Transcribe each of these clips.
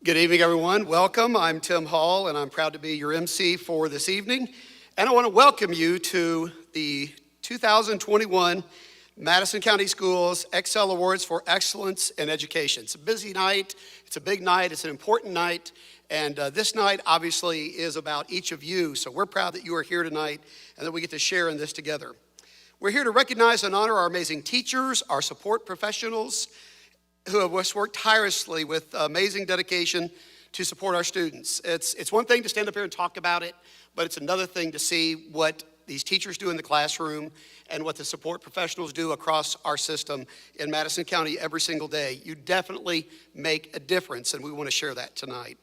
Good evening, everyone. Welcome. I'm Tim Hall, and I'm proud to be your MC for this evening. And I want to welcome you to the 2021 Madison County Schools Excel Awards for Excellence in Education. It's a busy night. It's a big night. It's an important night. And this night, obviously, is about each of you. So we're proud that you are here tonight and that we get to share in this together. We're here to recognize and honor our amazing teachers, our support professionals, who have worked tirelessly with amazing dedication to support our students. It's one thing to stand up here and talk about it, but it's another thing to see what these teachers do in the classroom and what the support professionals do across our system in Madison County every single day. You definitely make a difference, and we want to share that tonight.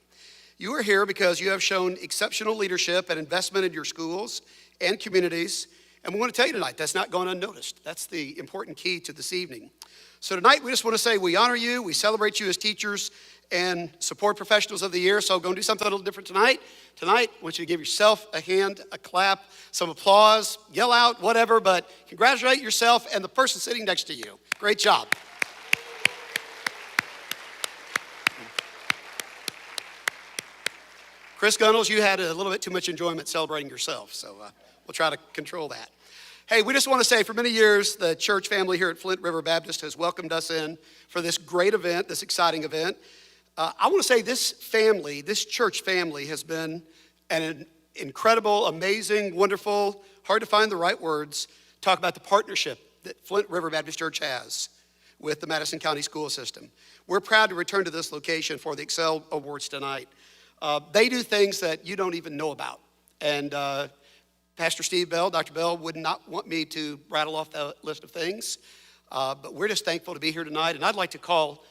You are here because you have shown exceptional leadership and investment in your schools and communities, and we want to tell you tonight that's not going unnoticed. That's the important key to this evening. So tonight, we just want to say we honor you, we celebrate you as teachers and support professionals of the year. So go and do something a little different tonight. Tonight, I want you to give yourself a hand, a clap, some applause, yell out, whatever, but congratulate yourself and the person sitting next to you. Great job. Chris Gunnels, you had a little bit too much enjoyment celebrating yourself, so we'll try to control that. Hey, we just want to say for many years, the church family here at Flint River Baptist has welcomed us in for this great event, this exciting event. I want to say this church family has been an incredible, amazing, wonderful, hard to find the right words, talk about the partnership that Flint River Baptist Church has with the Madison County school system. We're proud to return to this location for the Excel Awards tonight. They do things that you don't even know about. And Pastor Steve Bell, Dr. Bell, would not want me to rattle off the list of things, but we're just thankful to be here tonight. And I'd like to call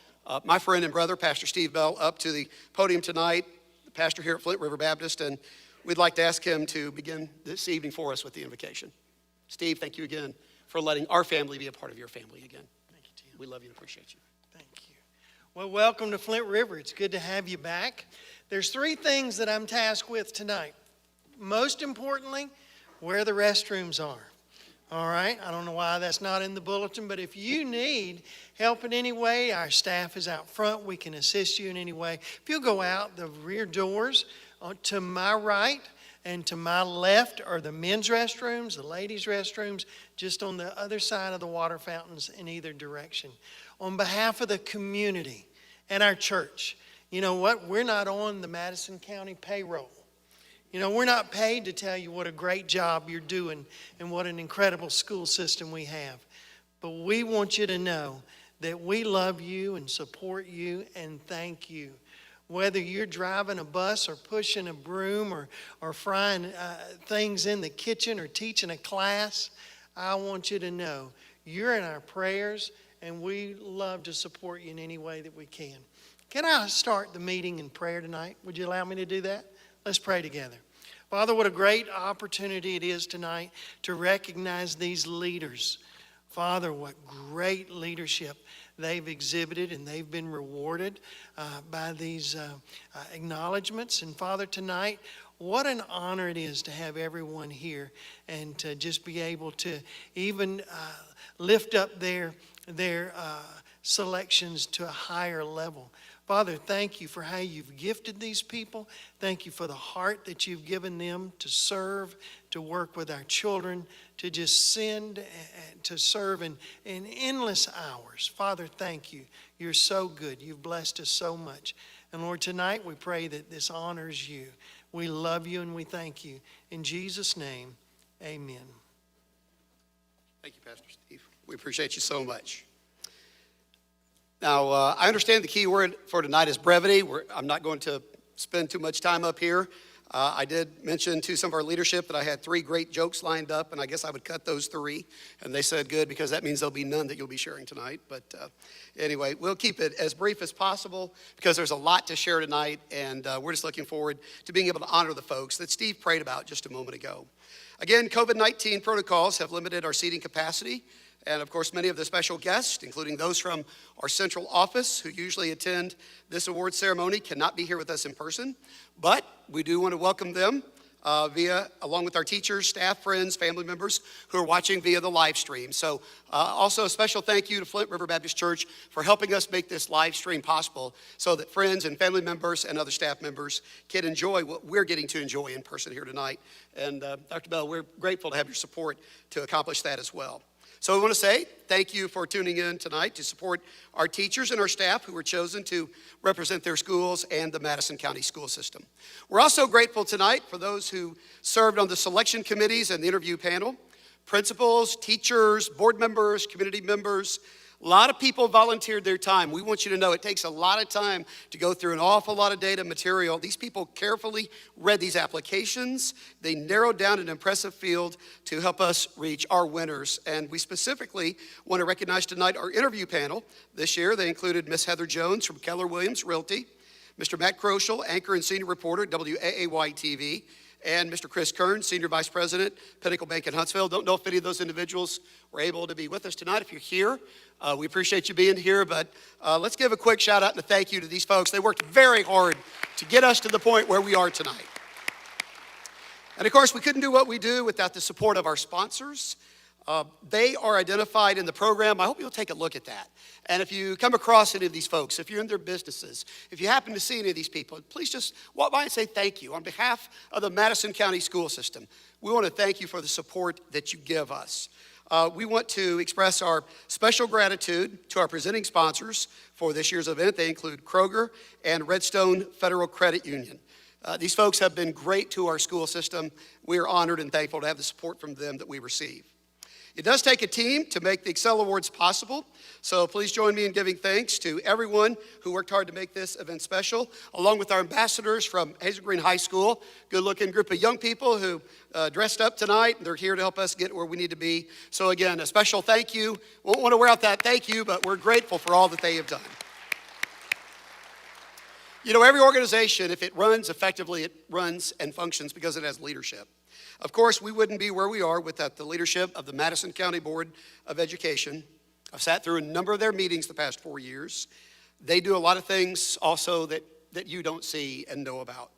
my friend and brother, Pastor Steve Bell, up to the podium tonight, the pastor here at Flint River Baptist, and we'd like to ask him to begin this evening for us with the invocation. Steve, thank you again for letting our family be a part of your family again. Thank you, Tim. We love you and appreciate you. Thank you. Well, welcome to Flint River. It's good to have you back. There's three things that I'm tasked with tonight. Most importantly, where the restrooms are. All right, I don't know why that's not in the bulletin, but if you need help in any way, our staff is out front. We can assist you in any way. If you'll go out the rear doors to my right and to my left are the men's restrooms, the ladies' restrooms, just on the other side of the water fountains in either direction. On behalf of the community and our church, you know what? We're not on the Madison County payroll. You know, we're not paid to tell you what a great job you're doing and what an incredible school system we have. But we want you to know that we love you and support you and thank you. Whether you're driving a bus or pushing a broom or frying things in the kitchen or teaching a class, I want you to know you're in our prayers and we love to support you in any way that we can. Can I start the meeting in prayer tonight? Would you allow me to do that? Let's pray together. Father, what a great opportunity it is tonight to recognize these leaders. Father, what great leadership they've exhibited and they've been rewarded by these acknowledgments. And Father, tonight, what an honor it is to have everyone here and to just be able to even lift up their selections to a higher level. Father, thank you for how you've gifted these people. Thank you for the heart that you've given them to serve, to work with our children, to just send, to serve in endless hours. Father, thank you. You're so good. You've blessed us so much. And Lord, tonight we pray that this honors you. We love you and we thank you. In Jesus' name, amen. Thank you, Pastor Steve. We appreciate you so much. Now, I understand the key word for tonight is brevity. I'm not going to spend too much time up here. I did mention to some of our leadership that I had 3 great jokes lined up, and I guess I would cut those 3. And they said good, because that means there'll be none that you'll be sharing tonight. But anyway, we'll keep it as brief as possible because there's a lot to share tonight, and we're just looking forward to being able to honor the folks that Steve prayed about just a moment ago. Again, COVID-19 protocols have limited our seating capacity. And of course, many of the special guests, including those from our central office who usually attend this award ceremony, cannot be here with us in person. But we do want to welcome them along with our teachers, staff, friends, family members who are watching via the live stream. So also a special thank you to Flint River Baptist Church for helping us make this live stream possible so that friends and family members and other staff members can enjoy what we're getting to enjoy in person here tonight. And Dr. Bell, we're grateful to have your support to accomplish that as well. So we want to say thank you for tuning in tonight to support our teachers and our staff who were chosen to represent their schools and the Madison County school system. We're also grateful tonight for those who served on the selection committees and the interview panel, principals, teachers, board members, community members. A lot of people volunteered their time. We want you to know it takes a lot of time to go through an awful lot of data material. These people carefully read these applications. They narrowed down an impressive field to help us reach our winners. And we specifically want to recognize tonight our interview panel. This year they included Miss Heather Jones from Keller Williams Realty, Mr. Matt Kroschel, anchor and senior reporter at WAAY TV, and Mr. Chris Kern, Senior Vice President, Pinnacle Bank in Huntsville. Don't know if any of those individuals were able to be with us tonight. If you're here, we appreciate you being here, but let's give a quick shout out and a thank you to these folks. They worked very hard to get us to the point where we are tonight. And of course, we couldn't do what we do without the support of our sponsors. They are identified in the program. I hope you'll take a look at that. And if you come across any of these folks, if you're in their businesses, if you happen to see any of these people, please just walk by and say thank you. On behalf of the Madison County school system, we want to thank you for the support that you give us. We want to express our special gratitude to our presenting sponsors for this year's event. They include Kroger and Redstone Federal Credit Union. These folks have been great to our school system. We are honored and thankful to have the support from them that we receive. It does take a team to make the Excel Awards possible, so please join me in giving thanks to everyone who worked hard to make this event special, along with our ambassadors from Hazel Green High School, good-looking group of young people who dressed up tonight, and they're here to help us get where we need to be. So again, a special thank you. Won't want to wear out that thank you, but we're grateful for all that they have done. You know, every organization, if it runs effectively, it runs and functions because it has leadership. Of course, we wouldn't be where we are without the leadership of the Madison County Board of Education. I've sat through a number of their meetings the past 4 years. They do a lot of things also that you don't see and know about.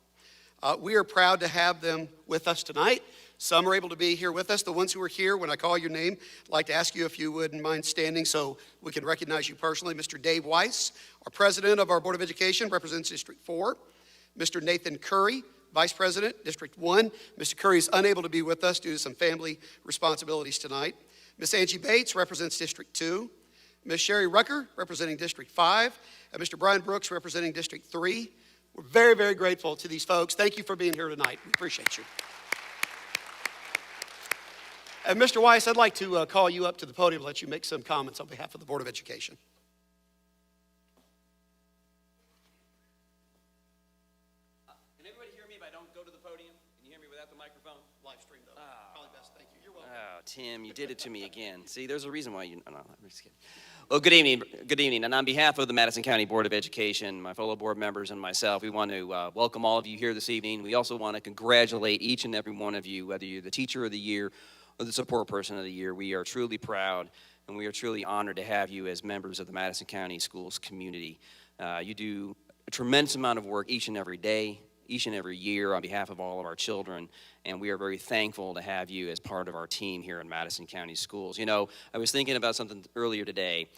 We are proud to have them with us tonight. Some are able to be here with us. The ones who are here, when I call your name, I'd like to ask you if you wouldn't mind standing so we can recognize you personally. Mr. Dave Weiss, our president of our Board of Education, represents District 4. Mr. Nathan Curry, Vice President, District 1. Mr. Curry is unable to be with us due to some family responsibilities tonight. Ms. Angie Bates represents District 2. Ms. Sherry Rucker representing District 5. And Mr. Brian Brooks representing District 3. We're very, very grateful to these folks. Thank you for being here tonight. We appreciate you. And Mr. Weiss, I'd like to call you up to the podium and let you make some comments on behalf of the Board of Education. Can everybody hear me if I don't go to the podium? Can you hear me without the microphone? Live stream, though. Probably best. Thank you. You're welcome. Oh, Tim, you did it to me again. See, there's a reason why you... No, I'm just kidding. Well, good evening. Good evening. And on behalf of the Madison County Board of Education, my fellow board members and myself, we want to welcome all of you here this evening. We also want to congratulate each and every one of you, whether you're the teacher of the year or the support person of the year. We are truly proud and we are truly honored to have you as members of the Madison County Schools community. You do a tremendous amount of work each and every day, each and every year on behalf of all of our children, and we are very thankful to have you as part of our team here in Madison County Schools. You know, I was thinking about something earlier today.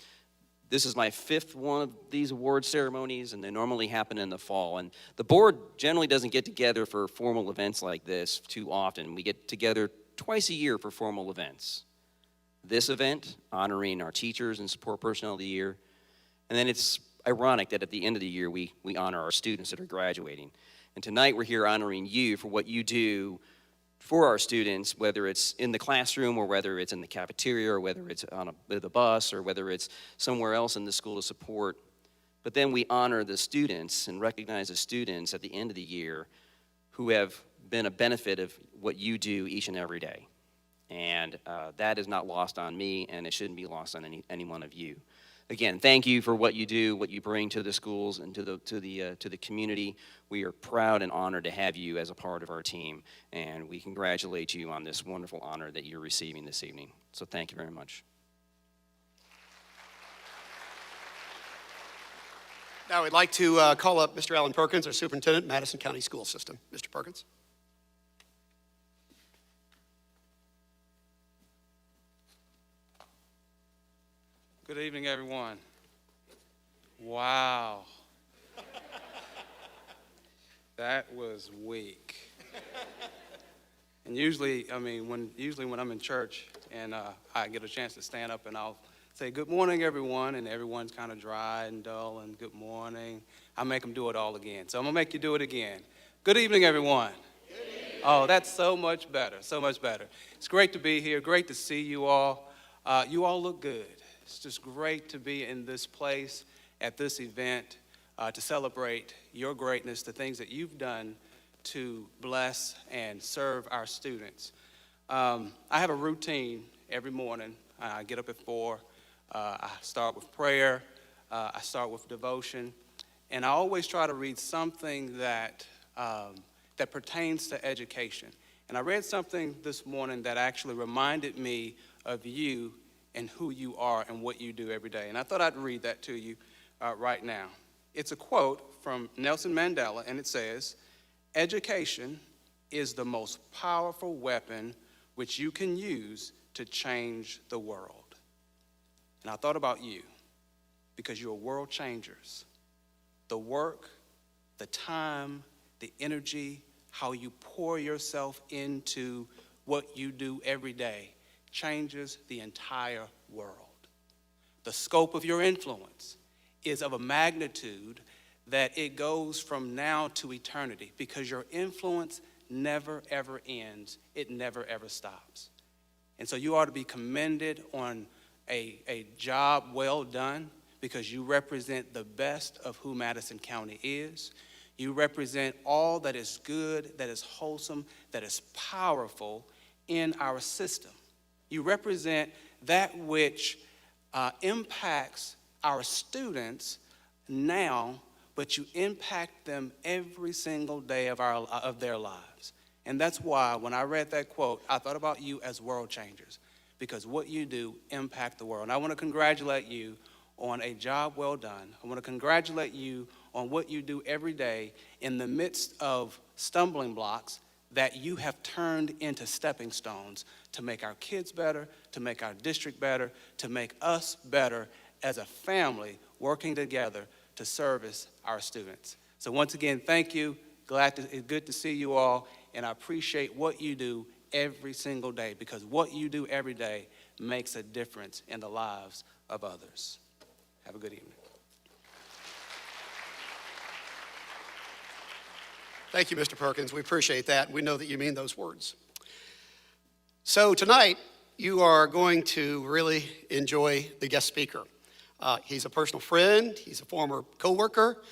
This is my 5th one of these award ceremonies, and they normally happen in the fall. And the board generally doesn't get together for formal events like this too often. We get together twice a year for formal events. This event, honoring our teachers and support personnel of the year, and then it's ironic that at the end of the year we honor our students that are graduating. And tonight we're here honoring you for what you do for our students, whether it's in the classroom or whether it's in the cafeteria or whether it's on the bus or whether it's somewhere else in the school to support. But then we honor the students and recognize the students at the end of the year who have been a benefit of what you do each and every day. And that is not lost on me, and it shouldn't be lost on any one of you. Again, thank you for what you do, what you bring to the schools and to the community. We are proud and honored to have you as a part of our team, and we congratulate you on this wonderful honor that you're receiving this evening. So thank you very much. Now I'd like to call up Mr. Alan Perkins, our superintendent, Madison County School System. Mr. Perkins. Good evening, everyone. Wow. That was weak. And usually when I'm in church and I get a chance to stand up and I'll say, good morning, everyone, and everyone's kind of dry and dull and good morning, I make them do it all again. So I'm going to make you do it again. Good evening, everyone. Good evening. Oh, that's so much better, so much better. It's great to be here, great to see you all. You all look good. It's just great to be in this place at this event to celebrate your greatness, the things that you've done to bless and serve our students. I have a routine every morning. I get up at 4. I start with prayer. I start with devotion. And I always try to read something that pertains to education. And I read something this morning that actually reminded me of you and who you are and what you do every day. And I thought I'd read that to you right now. It's a quote from Nelson Mandela, and it says, "Education is the most powerful weapon which you can use to change the world." And I thought about you, because you're world changers. The work, the time, the energy, how you pour yourself into what you do every day changes the entire world. The scope of your influence is of a magnitude that it goes from now to eternity, because your influence never, ever ends. It never, ever stops. And so you ought to be commended on a job well done, because you represent the best of who Madison County is. You represent all that is good, that is wholesome, that is powerful in our system. You represent that which impacts our students now, but you impact them every single day of their lives. And that's why when I read that quote, I thought about you as world changers, because what you do impact the world. And I want to congratulate you on a job well done. I want to congratulate you on what you do every day in the midst of stumbling blocks that you have turned into stepping stones to make our kids better, to make our district better, to make us better as a family working together to service our students. So once again, thank you. It's good to see you all, and I appreciate what you do every single day, because what you do every day makes a difference in the lives of others. Have a good evening. Thank you, Mr. Perkins. We appreciate that. We know that you mean those words. So tonight, you are going to really enjoy the guest speaker. He's a personal friend. He's a former coworker.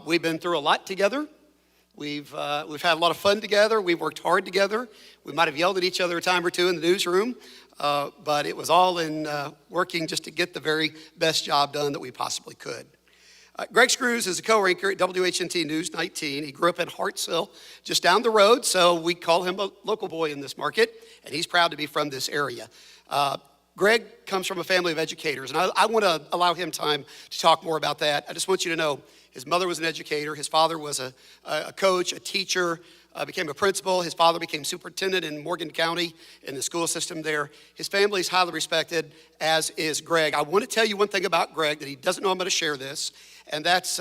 We've been through a lot together. We've had a lot of fun together. We've worked hard together. We might have yelled at each other a time or two in the newsroom, but it was all in working just to get the very best job done that we possibly could. Greg Screws is a co-anchor at WHNT News 19. He grew up in Hartsville, just down the road, so we call him a local boy in this market, and he's proud to be from this area. Greg comes from a family of educators, and I want to allow him time to talk more about that. I just want you to know his mother was an educator. His father was a coach, a teacher, became a principal. His father became superintendent in Morgan County in the school system there. His family is highly respected, as is Greg. I want to tell you one thing about Greg that he doesn't know I'm going to share this, and that's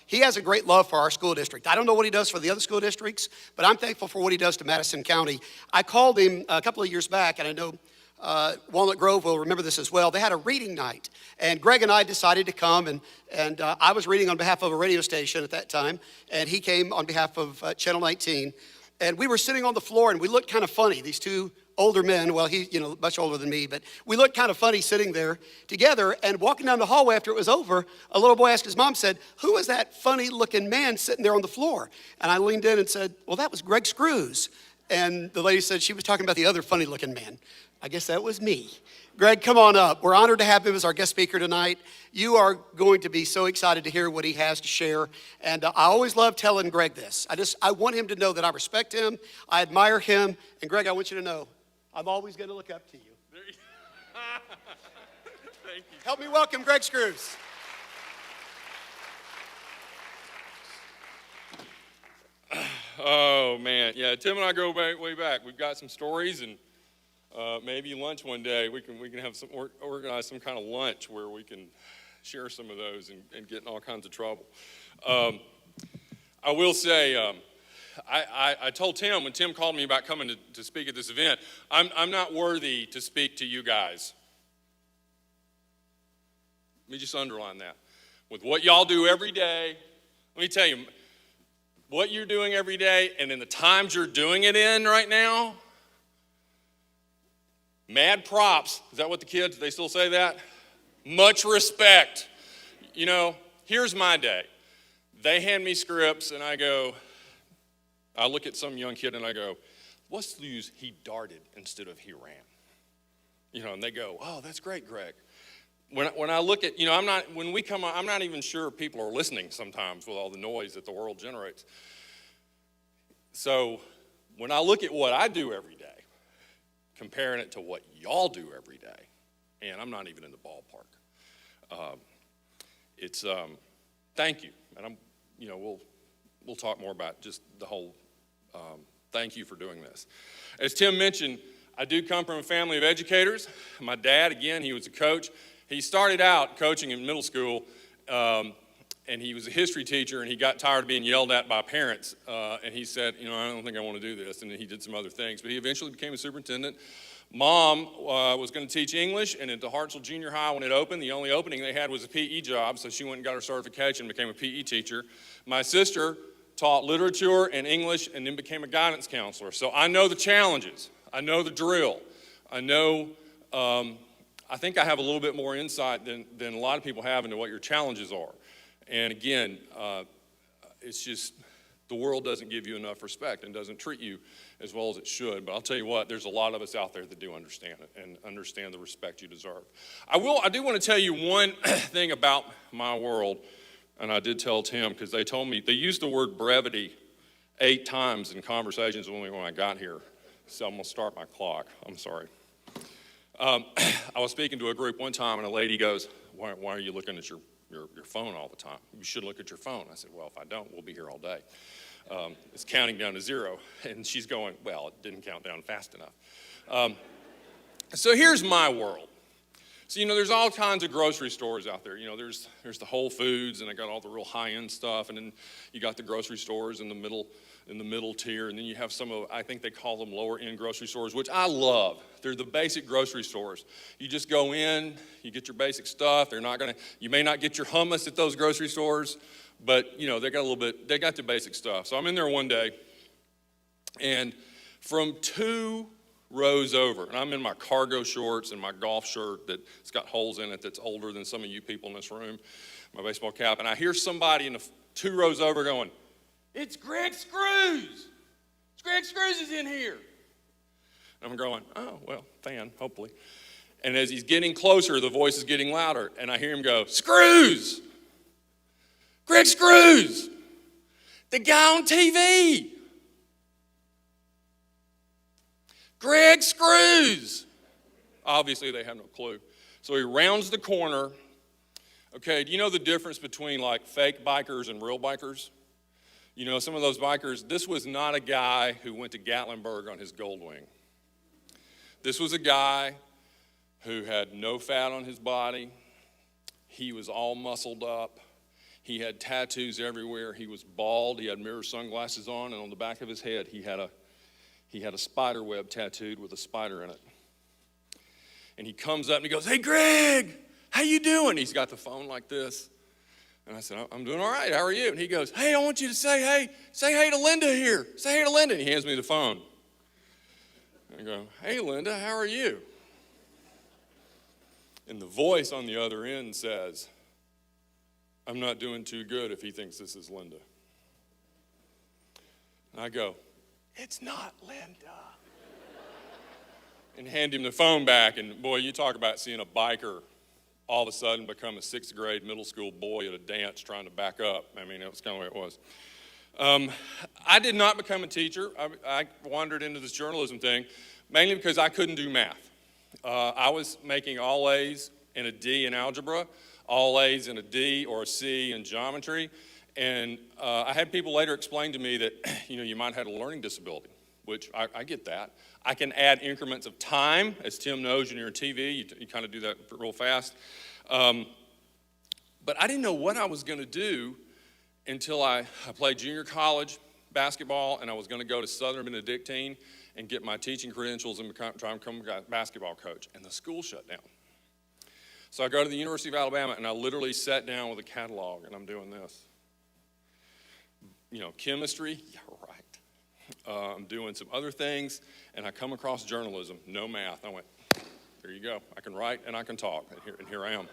he has a great love for our school district. I don't know what he does for the other school districts, but I'm thankful for what he does to Madison County. I called him a couple of years back, and I know Walnut Grove will remember this as well. They had a reading night, and Greg and I decided to come, and I was reading on behalf of a radio station at that time, and he came on behalf of Channel 19, and we were sitting on the floor, and we looked kind of funny, these two older men. Well, he's much older than me, but we looked kind of funny sitting there together, and walking down the hallway after it was over, a little boy asked his mom, said, "Who is that funny looking man sitting there on the floor?" And I leaned in and said, "Well, that was Greg Screws." And the lady said she was talking about the other funny looking man. I guess that was me. Greg, come on up. We're honored to have him as our guest speaker tonight. You are going to be so excited to hear what he has to share. And I always love telling Greg this. I want him to know that I respect him, I admire him. And Greg, I want you to know, I'm always going to look up to you. Thank you. Help me welcome Greg Screws. Oh, man. Yeah, Tim and I go way back. We've got some stories, and Maybe lunch one day. We can have organize some kind of lunch where we can share some of those and get in all kinds of trouble. I will say, I told Tim when Tim called me about coming to speak at this event, I'm not worthy to speak to you guys. Let me just underline that. With what y'all do every day, let me tell you, what you're doing every day and in the times you're doing it in right now, mad props. Is that what the kids, they still say that? Much respect. You know, here's my day. They hand me scripts and I look at some young kid and I go, what's the use? He darted instead of he ran. You know, and they go, oh, that's great, Greg. When I look at, you know, I'm not even sure people are listening sometimes with all the noise that the world generates. So when I look at what I do every day, comparing it to what y'all do every day, and I'm not even in the ballpark. Thank you, and we'll talk more about just the whole. Thank you for doing this. As Tim mentioned, I do come from a family of educators. My dad, again, he was a coach. He started out coaching in middle school, and he was a history teacher, and he got tired of being yelled at by parents, and he said, you know, I don't think I want to do this, and then he did some other things, but he eventually became a superintendent. Mom was going to teach English, and at the Hartsville Junior High, when it opened, the only opening they had was a PE job, so she went and got her certification and became a PE teacher. My sister taught literature and English, and then became a guidance counselor. So I know the challenges. I know the drill. I know, I think I have a little bit more insight than a lot of people have into what your challenges are. And again, it's just the world doesn't give you enough respect and doesn't treat you as well as it should. But I'll tell you what, there's a lot of us out there that do understand it and understand the respect you deserve. I do want to tell you one thing about my world, and I did tell Tim because they told me, they used the word brevity 8 times in conversations with me when I got here. So I'm going to start my clock. I'm sorry. I was speaking to a group one time, and a lady goes, why are you looking at your phone all the time? You should look at your phone. I said, well, if I don't, we'll be here all day. It's counting down to 0. And she's going, well, it didn't count down fast enough. So here's my world. So, you know, there's all kinds of grocery stores out there. You know, there's the Whole Foods, and they got all the real high-end stuff, and then you got the grocery stores in the middle tier, and then you have some of, I think they call them lower-end grocery stores, which I love. They're the basic grocery stores. You just go in, you get your basic stuff. You may not get your hummus at those grocery stores, but, you know, they got the basic stuff. So I'm in there one day, and from 2 rows over, and I'm in my cargo shorts and my golf shirt that's got holes in it that's older than some of you people in this room, my baseball cap, and I hear somebody in the 2 rows over going, it's Greg Screws. Greg Screws is in here. And I'm going, oh, well, fan, hopefully. And as he's getting closer, the voice is getting louder, and I hear him go, Screws! Greg Screws! The guy on TV! Greg Screws! Obviously, they have no clue. So he rounds the corner. Okay, do you know the difference between like fake bikers and real bikers? You know, some of those bikers, this was not a guy who went to Gatlinburg on his Goldwing. This was a guy who had no fat on his body. He was all muscled up. He had tattoos everywhere. He was bald. He had mirror sunglasses on, and on the back of his head, he had a spider web tattooed with a spider in it. And he comes up and he goes, hey, Greg, how you doing? He's got the phone like this. And I said, I'm doing all right. How are you? And he goes, hey, I want you to say hey to Linda here. Say hey to Linda. And he hands me the phone. And I go, hey, Linda, how are you? And the voice on the other end says, I'm not doing too good if he thinks this is Linda. And I go, it's not Linda. And hand him the phone back, and boy, you talk about seeing a biker all of a sudden become a 6th grade middle school boy at a dance trying to back up. I mean, that was kind of the way it was. I did not become a teacher. I wandered into this journalism thing mainly because I couldn't do math. I was making all A's and a D in algebra, all A's and a D or a C in geometry, and I had people later explain to me that, you know, you might have had a learning disability which I get that. I can add increments of time. As Tim knows, when you're on TV, you kind of do that real fast. But I didn't know what I was going to do until I played junior college basketball, and I was going to go to Southern Benedictine and get my teaching credentials and try and become a basketball coach, and the school shut down. So I go to the University of Alabama, and I literally sat down with a catalog, and I'm doing this. Chemistry, yeah, right. I'm doing some other things, and I come across journalism, no math. I went, there you go. I can write and I can talk, and here I am.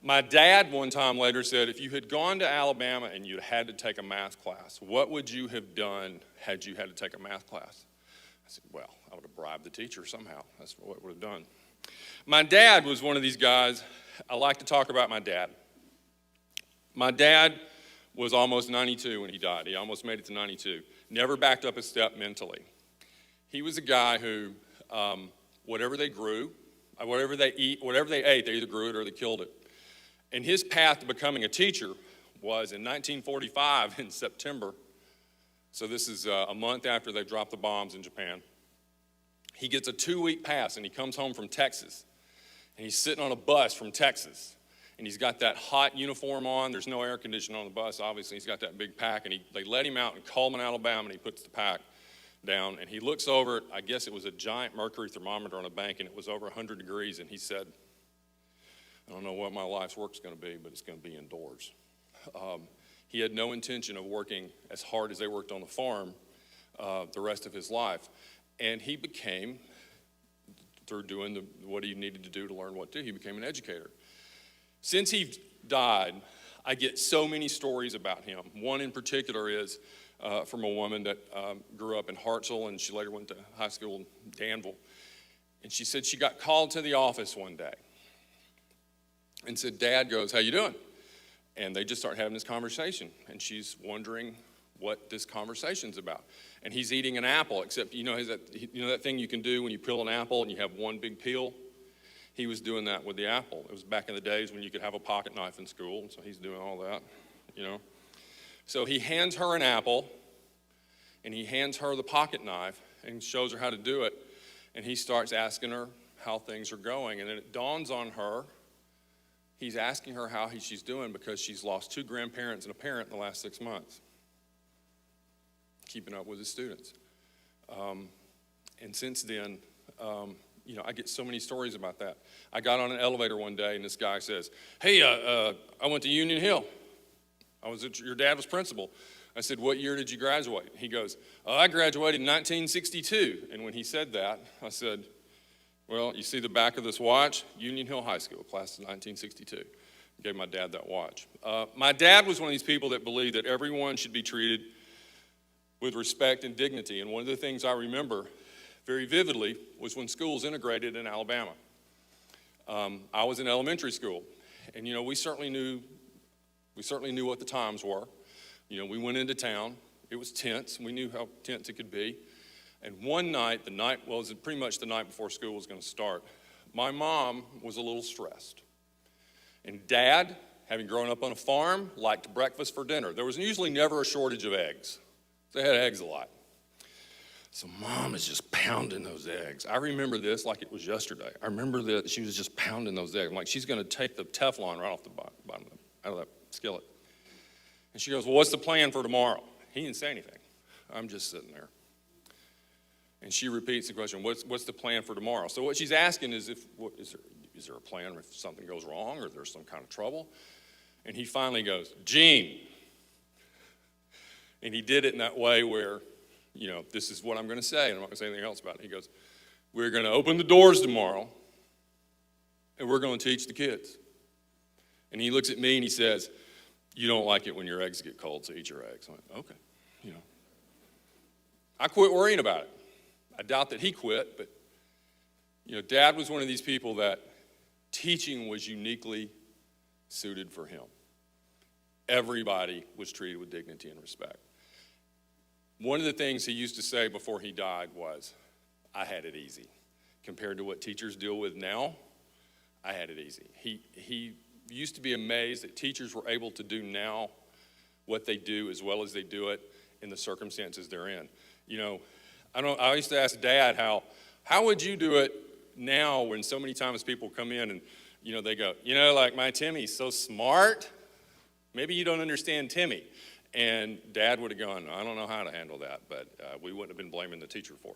My dad one time later said, if you had gone to Alabama and you had to take a math class, what would you have done had you had to take a math class? I said, well, I would have bribed the teacher somehow. That's what I would have done. My dad was one of these guys. I like to talk about my dad. My dad was almost 92 when he died. He almost made it to 92. Never backed up a step mentally. He was a guy who, whatever they grew, whatever they ate, they either grew it or they killed it. And his path to becoming a teacher was in 1945 in September. So this is a month after they dropped the bombs in Japan. He gets a 2-week pass, and he comes home from Texas. And he's sitting on a bus from Texas. And he's got that hot uniform on. There's no air conditioning on the bus, obviously. He's got that big pack. And they let him out in Coleman, Alabama, and he puts the pack down. And he looks over it. I guess it was a giant mercury thermometer on a bank, and it was over 100 degrees. And he said, I don't know what my life's work's going to be, but it's going to be indoors. He had no intention of working as hard as they worked on the farm the rest of his life. And he became, through doing what he needed to do to learn what to do, he became an educator. Since he died, I get so many stories about him. One in particular is from a woman that grew up in Hartselle, and she later went to high school in Danville. And she said she got called to the office one day and said, Dad goes, how you doing? And they just start having this conversation, and she's wondering what this conversation's about. And he's eating an apple, except that thing you can do when you peel an apple and you have one big peel? He was doing that with the apple. It was back in the days when you could have a pocket knife in school, so he's doing all that, So he hands her an apple, and he hands her the pocket knife and shows her how to do it, and he starts asking her how things are going. And then it dawns on her, he's asking her how she's doing because she's lost 2 grandparents and a parent in the last 6 months, keeping up with his students. And since then, I get so many stories about that. I got on an elevator one day, and this guy says, hey, I went to Union Hill. Your dad was principal. I said, what year did you graduate? He goes, I graduated in 1962. And when he said that, I said, well, you see the back of this watch? Union Hill High School, class of 1962. I gave my dad that watch. My dad was one of these people that believed that everyone should be treated with respect and dignity. And one of the things I remember very vividly was when schools integrated in Alabama. I was in elementary school, and we certainly knew what the times were. We went into town. It was tense. We knew how tense it could be. And one night, it was pretty much the night before school was going to start, my mom was a little stressed. And Dad, having grown up on a farm, liked breakfast for dinner. There was usually never a shortage of eggs. They had eggs a lot. So Mom is just pounding those eggs. I remember this like it was yesterday. I remember that she was just pounding those eggs. I'm like, she's going to take the Teflon right off the bottom out of that skillet. And she goes, well, what's the plan for tomorrow? He didn't say anything. I'm just sitting there. And she repeats the question, what's the plan for tomorrow? So what she's asking is, is there a plan if something goes wrong or there's some kind of trouble? And he finally goes, Gene. And he did it in that way where, this is what I'm going to say, and I'm not going to say anything else about it. He goes, we're going to open the doors tomorrow, and we're going to teach the kids. And he looks at me and he says, you don't like it when your eggs get cold, so eat your eggs. I went, okay, I quit worrying about it. I doubt that he quit, but, Dad was one of these people that teaching was uniquely suited for him. Everybody was treated with dignity and respect. One of the things he used to say before he died was, I had it easy. Compared to what teachers deal with now, I had it easy. He used to be amazed that teachers were able to do now what they do as well as they do it in the circumstances they're in. I used to ask Dad how would you do it now when so many times people come in and, they go, like my Timmy's so smart. Maybe you don't understand Timmy. And Dad would have gone, I don't know how to handle that, but we wouldn't have been blaming the teacher for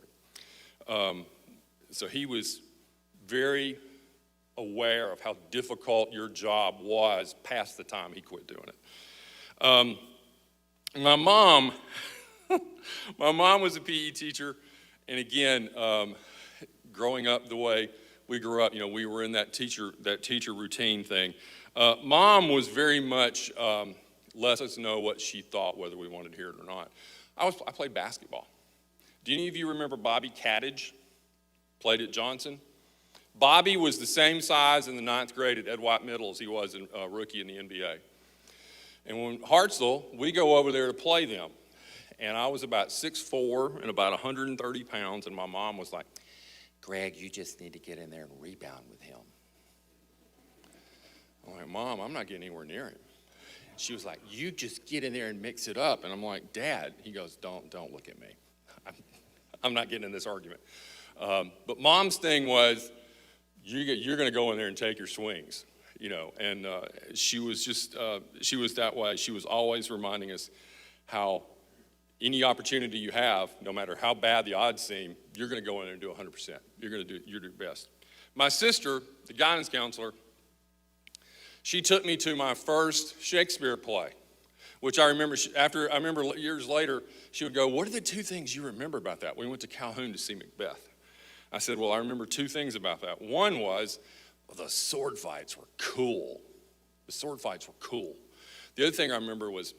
it. So he was very aware of how difficult your job was past the time he quit doing it. My mom was a PE teacher, and again, growing up the way we grew up, we were in that teacher routine thing. Mom was very much let us know what she thought, whether we wanted to hear it or not. I played basketball. Do any of you remember Bobby Caddage? Played at Johnson. Bobby was the same size in the 9th grade at Ed White Middle as he was a rookie in the NBA. And when Hartselle, we go over there to play them. And I was about 6'4" and about 130 pounds, and my mom was like, Greg, you just need to get in there and rebound with him. I'm like, Mom, I'm not getting anywhere near him. She was like, you just get in there and mix it up. And I'm like, Dad. He goes, don't look at me. I'm not getting in this argument. But Mom's thing was, you're going to go in there and take your swings, and she was that way. She was always reminding us how any opportunity you have, no matter how bad the odds seem, you're going to go in there and do 100%. You're going to do your best. My sister, the guidance counselor, she took me to my first Shakespeare play, which I remember, years later, she would go, what are the 2 things you remember about that? We went to Calhoun to see Macbeth. I said, well, I remember 2 things about that. One was, the sword fights were cool. The sword fights were cool. The other thing I remember was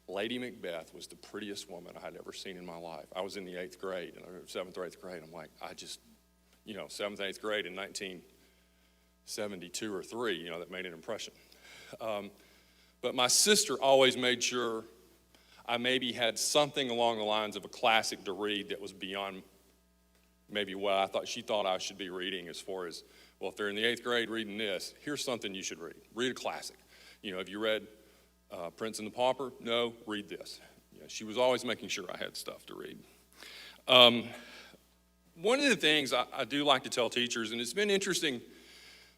Lady Macbeth was the prettiest woman I had ever seen in my life. I was in the 8th grade, 7th or 8th grade. I'm like, 7th, 8th grade in 1972 or 3, that made an impression. But my sister always made sure I maybe had something along the lines of a classic to read that was beyond maybe what she thought I should be reading, as far as, well, if they're in the 8th grade reading this, here's something you should read. Read a classic. Have you read Prince and the Pauper? No, read this. She was always making sure I had stuff to read. One of the things I do like to tell teachers, and it's been interesting,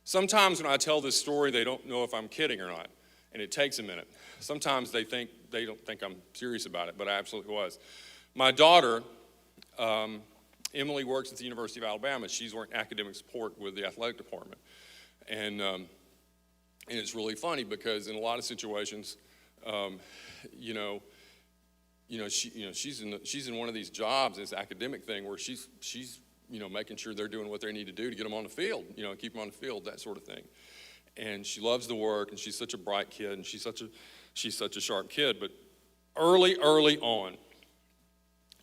sometimes when I tell this story, they don't know if I'm kidding or not, and it takes a minute. Sometimes they don't think I'm serious about it, but I absolutely was. My daughter, Emily, works at the University of Alabama. She's working academic support with the athletic department. And it's really funny because in a lot of situations, she's in one of these jobs, this academic thing, where she's making sure they're doing what they need to do to get them on the field, keep them on the field, that sort of thing. And she loves the work, and she's such a bright kid, and she's such a sharp kid. But early on,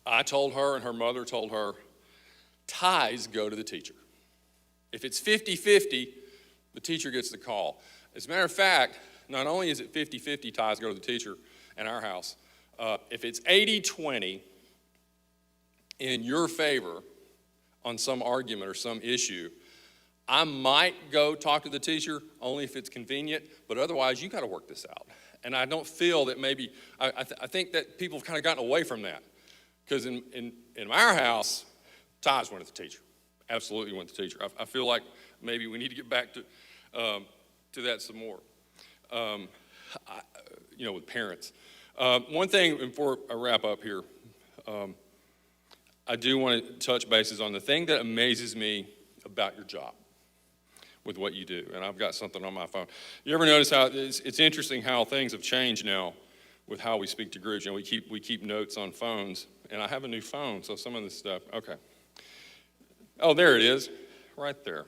I told her, and her mother told her, ties go to the teacher. If it's 50-50, the teacher gets the call. As a matter of fact, not only is it 50-50 ties go to the teacher in our house, if it's 80-20 in your favor on some argument or some issue, I might go talk to the teacher only if it's convenient, but otherwise you got to work this out. And I don't feel that maybe, I think that people have kind of gotten away from that. Because in our house, ties went to the teacher. Absolutely went to the teacher. I feel like maybe we need to get back to that some more, with parents. One thing before I wrap up here, I do want to touch bases on the thing that amazes me about your job with what you do. And I've got something on my phone. You ever notice how it's interesting how things have changed now with how we speak to groups? We keep notes on phones, and I have a new phone, so some of this stuff, okay. Oh, there it is, right there.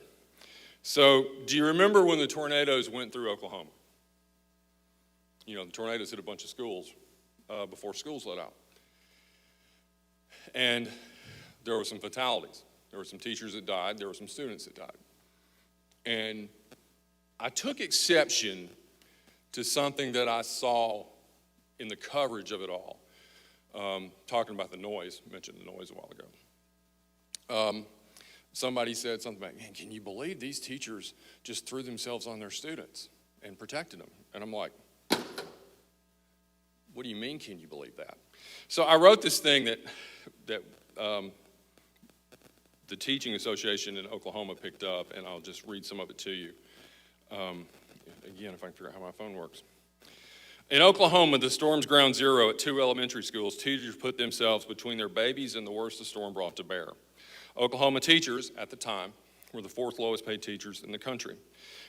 So do you remember when the tornadoes went through Oklahoma? The tornadoes hit a bunch of schools before schools let out. And there were some fatalities. There were some teachers that died. There were some students that died. And I took exception to something that I saw in the coverage of it all. Talking about the noise, mentioned the noise a while ago. Somebody said something about, man, can you believe these teachers just threw themselves on their students and protected them? And I'm like, what do you mean, can you believe that? So I wrote this thing that the Teaching Association in Oklahoma picked up, and I'll just read some of it to you. Again, if I can figure out how my phone works. In Oklahoma, the storm's ground zero at 2 elementary schools. Teachers put themselves between their babies and the worst the storm brought to bear. Oklahoma teachers, at the time, were the 4th lowest paid teachers in the country.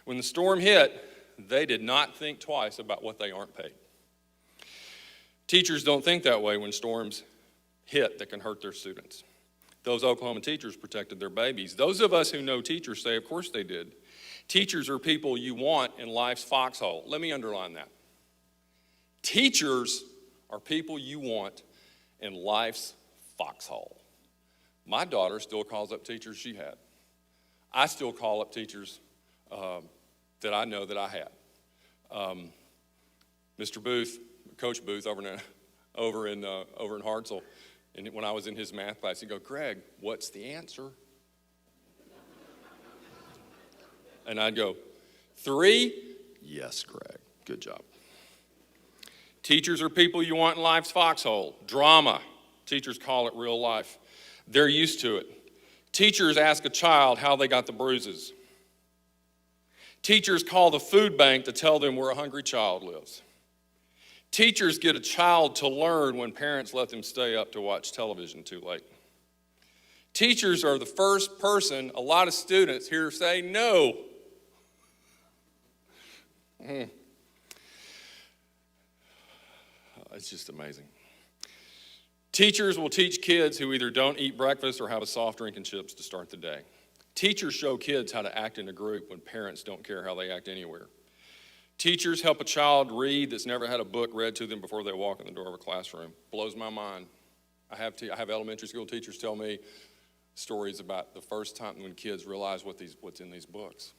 When the storm hit, they did not think twice about what they aren't paid. Teachers don't think that way when storms hit that can hurt their students. Those Oklahoma teachers protected their babies. Those of us who know teachers say, of course they did. Teachers are people you want in life's foxhole. Let me underline that. Teachers are people you want in life's foxhole. My daughter still calls up teachers she had. I still call up teachers that I know that I had. Mr. Booth, Coach Booth over in Hartselle, and when I was in his math class, he'd go, Greg, what's the answer? And I'd go, 3? Yes, Greg, good job. Teachers are people you want in life's foxhole. Drama, teachers call it real life. They're used to it. Teachers ask a child how they got the bruises. Teachers call the food bank to tell them where a hungry child lives. Teachers get a child to learn when parents let them stay up to watch television too late. Teachers are the first person a lot of students hear say no. It's just amazing. Teachers will teach kids who either don't eat breakfast or have a soft drink and chips to start the day. Teachers show kids how to act in a group when parents don't care how they act anywhere. Teachers help a child read that's never had a book read to them before they walk in the door of a classroom. Blows my mind. I have elementary school teachers tell me stories about the first time when kids realize what's in these books.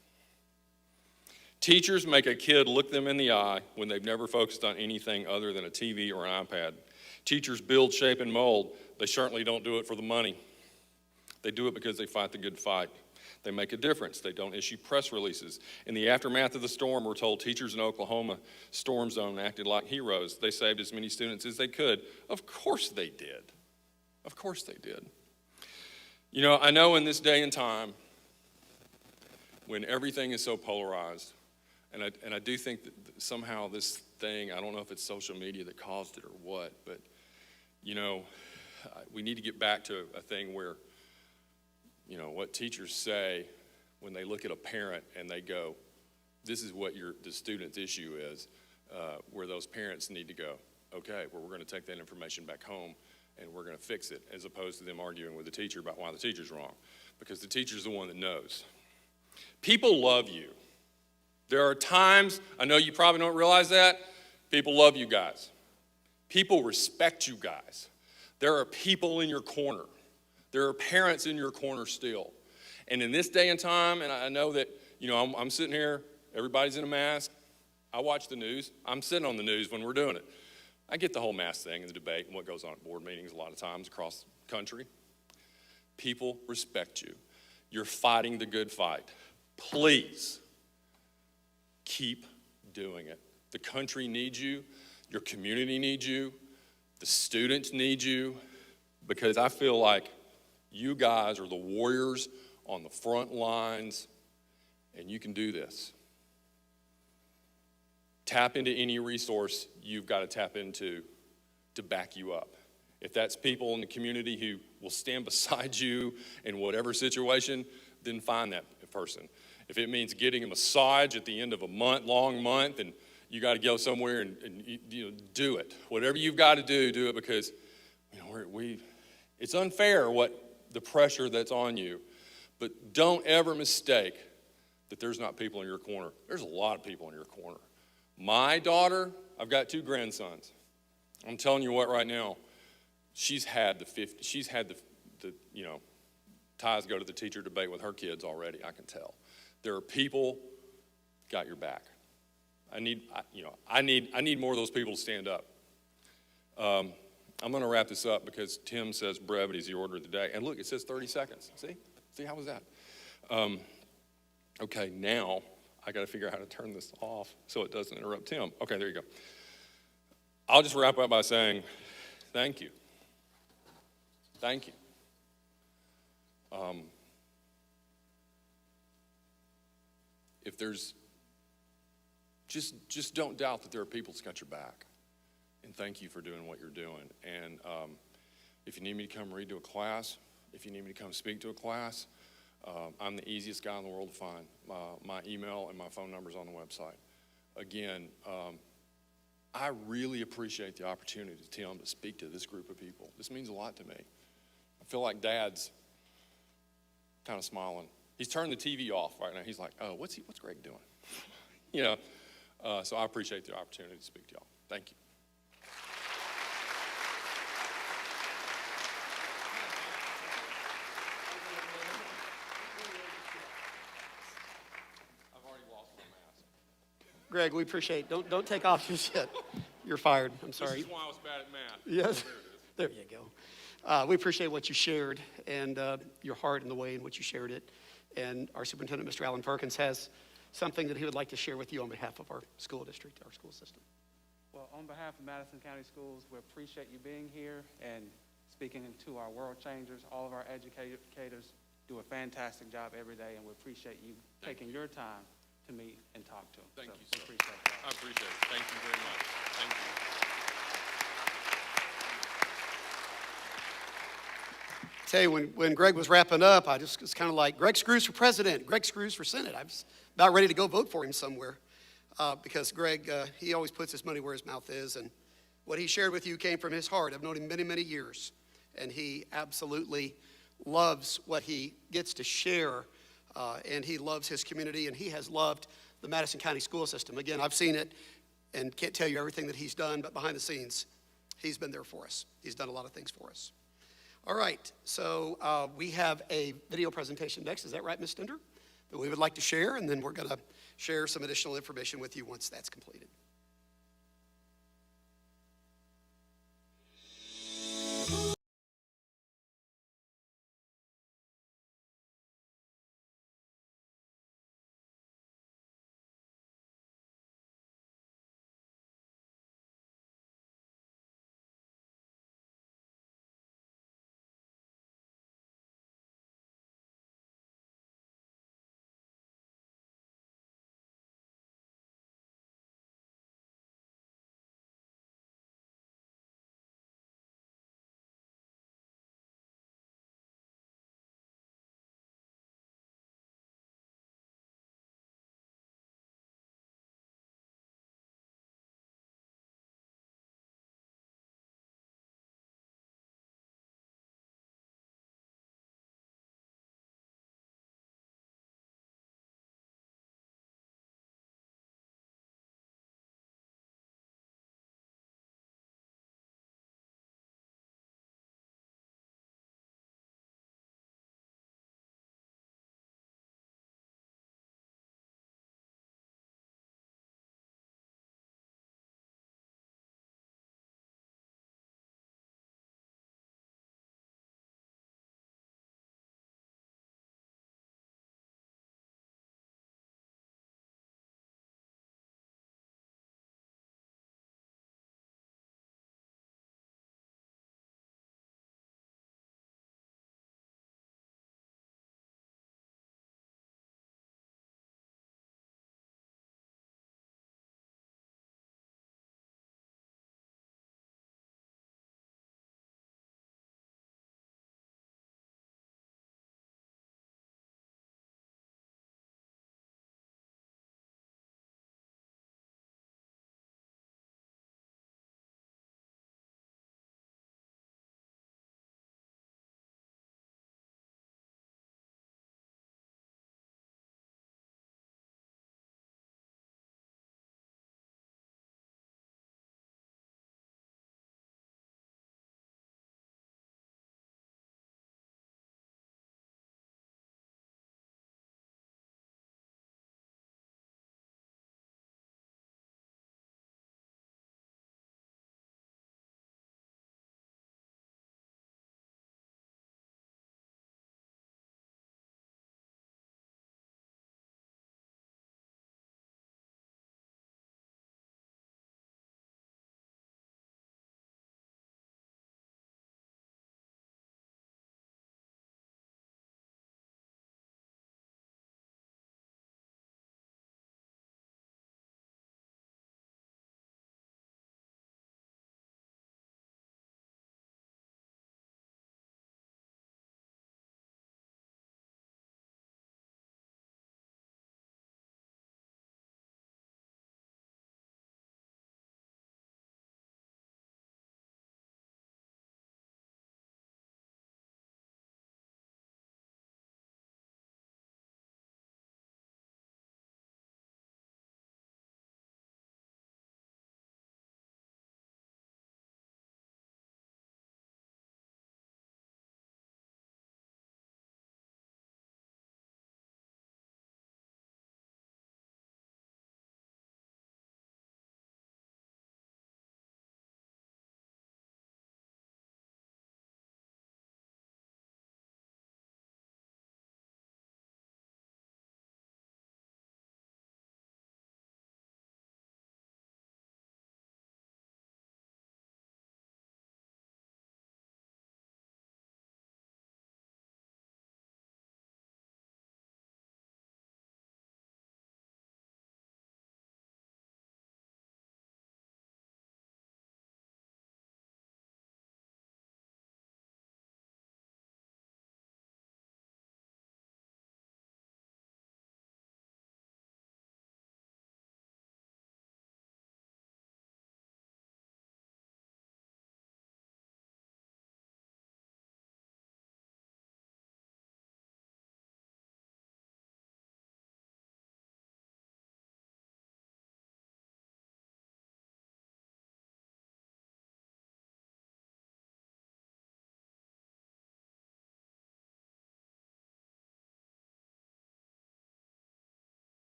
Teachers make a kid look them in the eye when they've never focused on anything other than a TV or an iPad. Teachers build, shape, and mold. They certainly don't do it for the money. They do it because they fight the good fight. They make a difference. They don't issue press releases. In the aftermath of the storm, we're told teachers in Oklahoma storm zone acted like heroes. They saved as many students as they could. Of course they did. Of course they did. You know, I know in this day and time, when everything is so polarized, and I do think that somehow this thing, I don't know if it's social media that caused it or what, but, you know, we need to get back to a thing where, you know, what teachers say when they look at a parent and they go, this is what the student's issue is, where those parents need to go, okay, well, we're going to take that information back home and we're going to fix it, as opposed to them arguing with the teacher about why the teacher's wrong, because the teacher's the one that knows. People love you. There are times, I know you probably don't realize that, people love you guys. People respect you guys. There are people in your corner. There are parents in your corner still. And in this day and time, and I know that, you know, I'm sitting here, everybody's in a mask. I watch the news. I'm sitting on the news when we're doing it. I get the whole mask thing and the debate and what goes on at board meetings a lot of times across the country. People respect you. You're fighting the good fight. Please keep doing it. The country needs you. Your community needs you. The students need you, because I feel like you guys are the warriors on the front lines, and you can do this. Tap into any resource you've got to tap into to back you up. If that's people in the community who will stand beside you in whatever situation, then find that person. If it means getting a massage at the end of a long month, and you got to go somewhere and you know, do it. Whatever you've got to do it, because you know, it's unfair what the pressure that's on you. But don't ever mistake that there's not people in your corner. There's a lot of people in your corner. My daughter, I've got 2 grandsons. I'm telling you what, right now, she's had the you know, ties go to the teacher debate with her kids already. I can tell. There are people got your back. I need more of those people to stand up. I'm going to wrap this up because Tim says brevity is the order of the day. And look, it says 30 seconds. See, how was that? Okay, now I got to figure out how to turn this off so it doesn't interrupt Tim. Okay, there you go. I'll just wrap up by saying thank you. Thank you. If there's, just don't doubt that there are people that's got your back. And thank you for doing what you're doing. And if you need me to come read to a class, if you need me to come speak to a class, I'm the easiest guy in the world to find. My email and my phone number's on the website. Again, I really appreciate the opportunity, Tim, to speak to this group of people. This means a lot to me. I feel like Dad's kind of smiling. He's turned the TV off right now. He's like, oh, what's Greg doing? You know, so I appreciate the opportunity to speak to y'all. Thank you. I've already lost my mask. Greg, we appreciate, don't take off just yet. You're fired, I'm sorry. This is why I was bad at math. Yes, There it is. there you go. We appreciate what you shared and your heart and the way in which you shared it. And our superintendent, Mr. Alan Perkins, has something that he would like to share with you on behalf of our school district, our school system. Well, on behalf of Madison County Schools, we appreciate you being here and speaking to our world changers. All of our educators do a fantastic job every day, and we appreciate you taking your time to meet and talk to them. Thank you, We sir. appreciate that. I appreciate it. Thank you very much. Thank you. Tell you, when Greg was wrapping up, I just was kind of like, Greg Screws for president, Greg Screws for Senate. I was about ready to go vote for him somewhere because Greg, he always puts his money where his mouth is, and what he shared with you came from his heart. I've known him many, many years, and he absolutely loves what he gets to share, and he loves his community, and he has loved the Madison County school system. Again, I've seen it and can't tell you everything that he's done, but behind the scenes, he's been there for us. He's done a lot of things for us. All right, so we have a video presentation next. Is that right, Ms. Stender? That we would like to share, and then we're going to share some additional information with you once that's completed.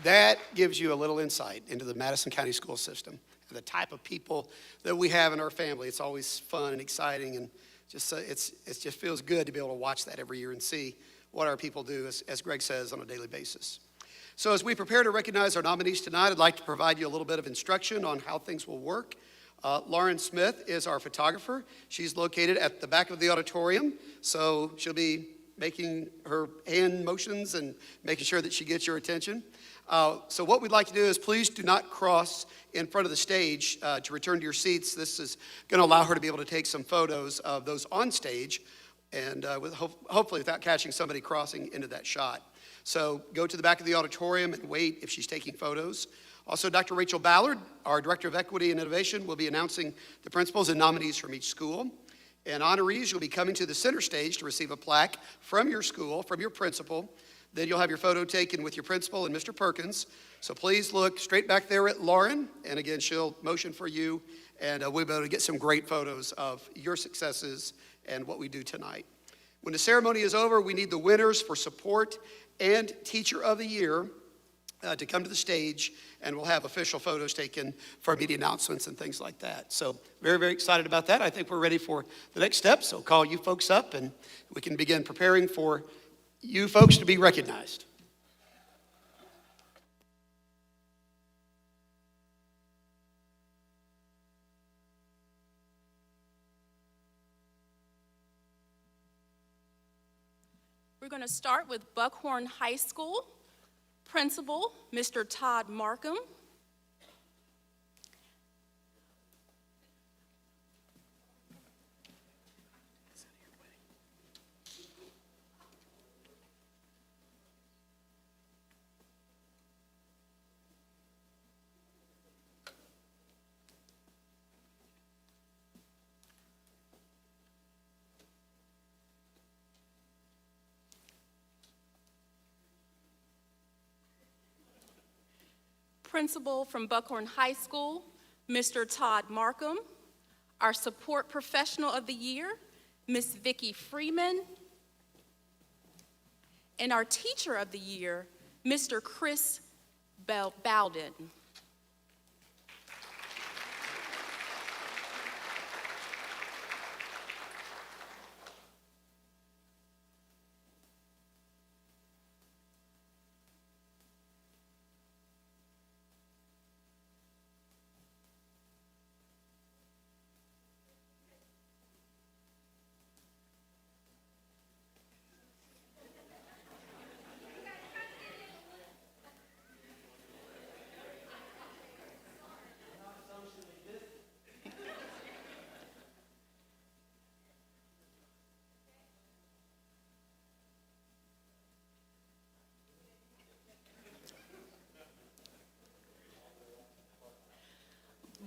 that gives you a little insight into the Madison County school system and the type of people that we have in our family. It's always fun and exciting, and it just feels good to be able to watch that every year and see what our people do, as Greg says, on a daily basis. So as we prepare to recognize our nominees tonight, I'd like to provide you a little bit of instruction on how things will work. Lauren Smith is our photographer. She's located at the back of the auditorium, so she'll be making her hand motions and making sure that she gets your attention. So what we'd like to do is please do not cross in front of the stage to return to your seats. This is going to allow her to be able to take some photos of those on stage, and hopefully without catching somebody crossing into that shot. So go to the back of the auditorium and wait if she's taking photos. Also, Dr. Rachel Ballard, our Director of Equity and Innovation, will be announcing the principals and nominees from each school. And honorees will be coming to the center stage to receive a plaque from your school, from your principal. Then you'll have your photo taken with your principal and Mr. Perkins. So please look straight back there at Lauren. And again, she'll motion for you, and we'll be able to get some great photos of your successes and what we do tonight. When the ceremony is over, we need the winners for support and Teacher of the Year to come to the stage, and we'll have official photos taken for media announcements and things like that. So very, very excited about that. I think we're ready for the next step, so call you folks up, and we can begin preparing for you folks to be recognized. We're going to start with Buckhorn High School. Principal, Mr. Todd Markham. Principal from Buckhorn High School, Mr. Todd Markham. Our Support Professional of the Year, Miss Vicki Freeman. And our Teacher of the Year, Mr. Chris Bowden.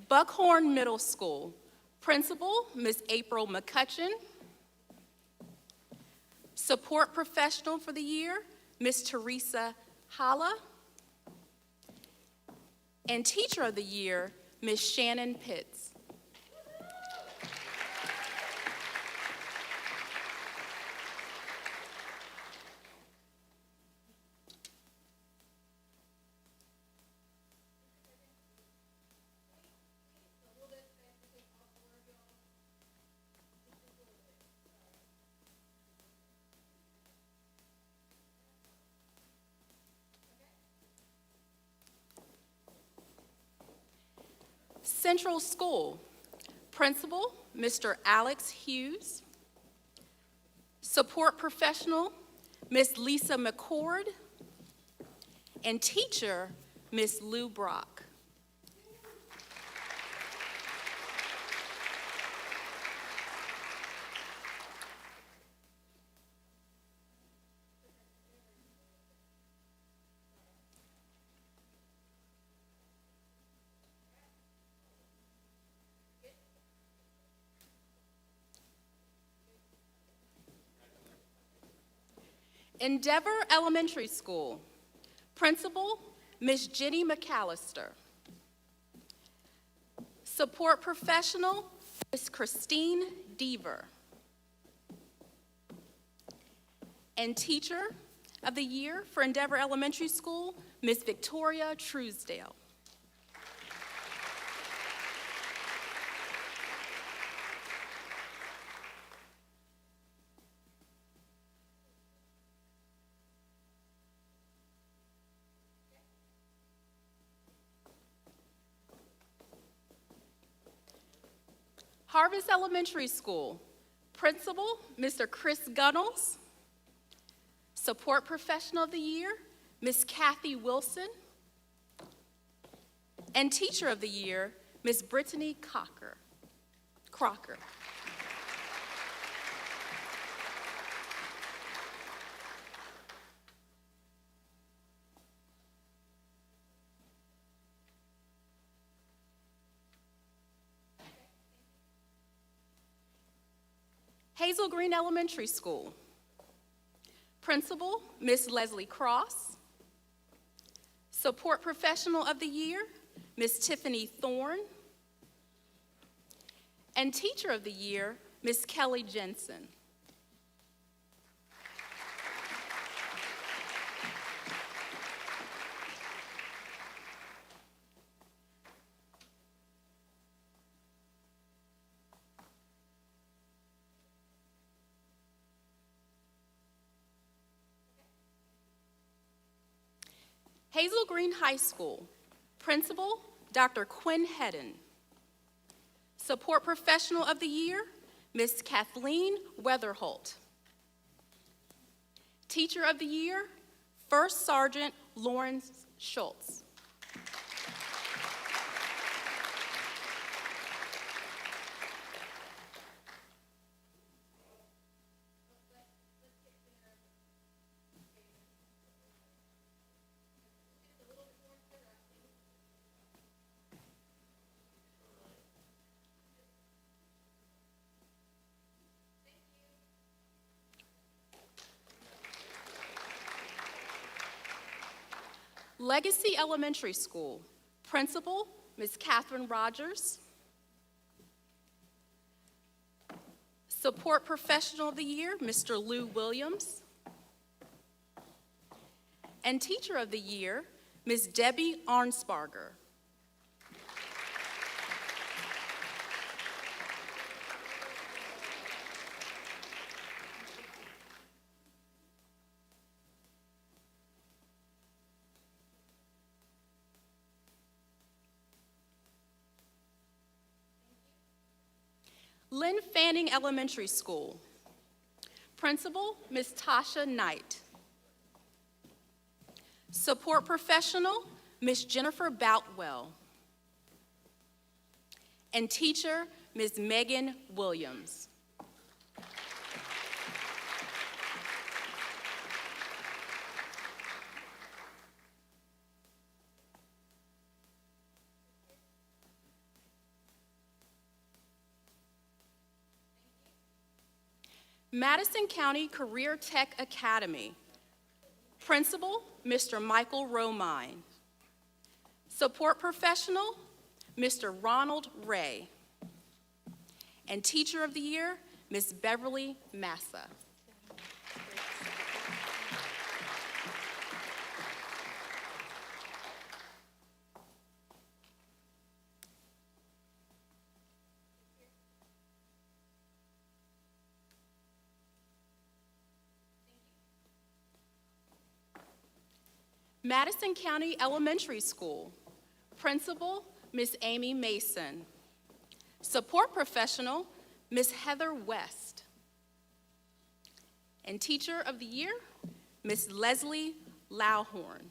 Buckhorn Middle School, Principal, Ms. April McCutcheon. Support Professional for the Year, Ms. Teresa Holla. And Teacher of the Year, Ms. Shannon Pitts. Central School, Principal, Mr. Alex Hughes. Support Professional, Ms. Lisa McCord. And Teacher, Ms. Lou Brock. Endeavor Elementary School, Principal, Ms. Jenny McAllister. Support Professional, Ms. Christine Deaver. And Teacher, of the Year for Endeavor Elementary School, Ms. Victoria Truesdale. Harvest Elementary School, Principal, Mr. Chris Gunnels. Support Professional of the Year, Ms. Kathy Wilson. And Teacher of the Year, Ms. Brittany Crocker. Hazel Green Elementary School, Principal, Ms. Leslie Cross. Support Professional of the Year, Ms. Tiffany Thorne. And Teacher of the Year, Ms. Kelly Jensen. Hazel Green High School, Principal, Dr. Quinn Hedden. Support Professional of the Year, Ms. Kathleen Weatherholt. Teacher of the Year, First Sergeant Lawrence Schultz. Legacy Elementary School, Principal, Ms. Catherine Rogers. Support Professional of the Year, Mr. Lou Williams. And Teacher of the Year, Ms. Debbie Arnsparger. Lynn Fanning Elementary School, Principal, Ms. Tasha Knight. Support Professional, Ms. Jennifer Boutwell. And Teacher, Ms. Megan Williams. Madison County Career Tech Academy, Principal, Mr. Michael Romine. Support Professional, Mr. Ronald Ray. And Teacher of the Year, Ms. Beverly Massa. Madison County Elementary School, Principal, Ms. Amy Mason. Support Professional, Ms. Heather West. And Teacher of the Year, Ms. Leslie Lauhorn.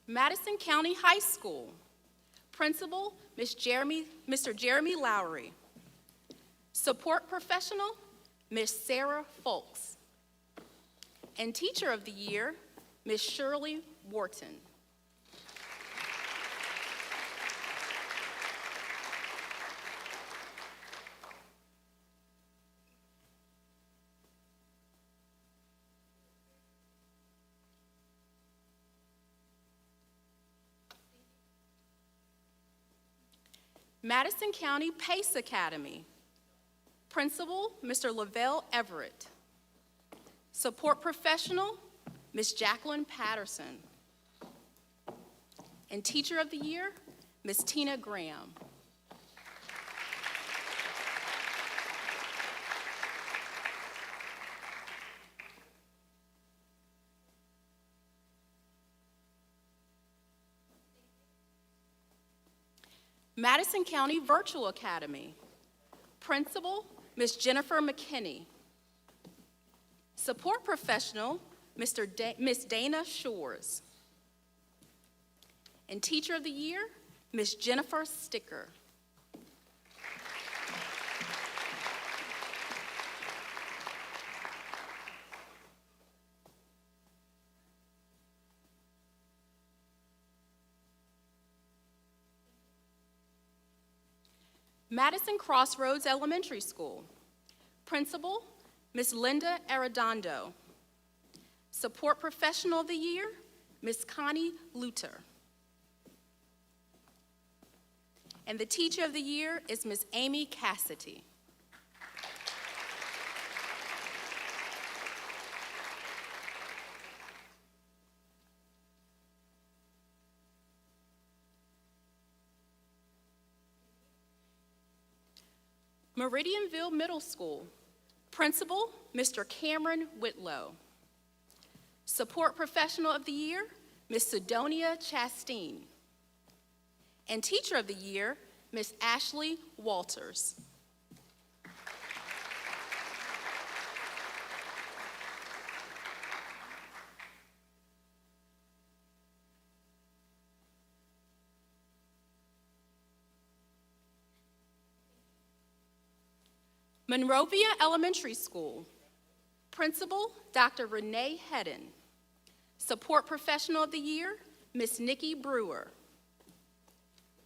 Madison County High School, Principal, Mr. Jeremy Lowry. Support Professional, Ms. Sarah Folks. And Teacher of the Year, Ms. Shirley Wharton. Madison County Pace Academy. Principal, Mr. Lavelle Everett. Support professional, Ms. Jacqueline Patterson. And Teacher of the Year, Ms. Tina Graham. Madison County Virtual Academy. Principal, Ms. Jennifer McKinney. Support professional, Ms. Dana Shores. And Teacher of the Year, Ms. Jennifer Sticker. Madison Crossroads Elementary School. Principal, Ms. Linda Arredondo. Support Professional of the Year, Ms. Connie Luter. And the Teacher of the Year is Ms. Amy Cassidy. Meridianville Middle School. Principal, Mr. Cameron Whitlow. Support Professional of the Year, Ms. Sidonia Chasteen. And Teacher of the Year, Ms. Ashley Walters. Monrovia Elementary School. Principal, Dr. Renee Hedden. Support Professional of the Year, Ms. Nikki Brewer.